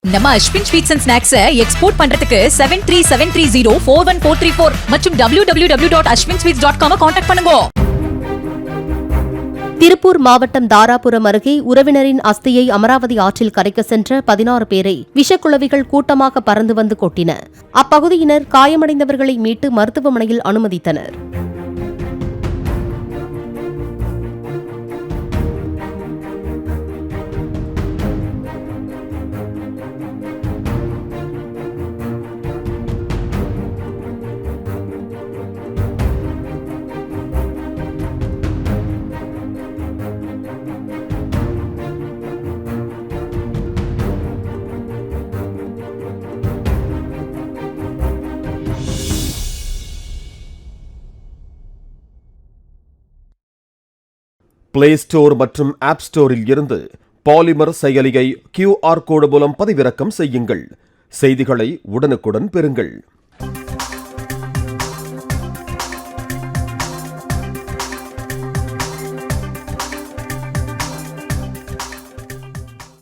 நம்ம Ashwin sweets and ஸ்நாக்ஸை export பண்றதுக்கு 7373041434 மற்றும் www.ashwinsweets.com கான்டாக்ட் பண்ணுங்க. திருப்பூர் மாவட்டம் தாராபுரம் அருகே உறவினரின் அஸ்தியை அமராவதி ஆற்றில் கரைக்க சென்ற 16 பேரை விஷக்குளவிகள் கூட்டமாக பறந்து வந்து கொட்டின. அப்பகுதியினர் காயமடைந்தவர்களை மீட்டு மருத்துவமனையில் அனுமதித்தனர். பிளே ஸ்டோர் மற்றும் ஆப் ஸ்டோரில் இருந்து பாலிமர் செயலியை QR கோடு மூலம் பதிவிறக்கம் செய்யுங்கள். செய்திகளை உடனுக்குடன் பெறுங்கள்.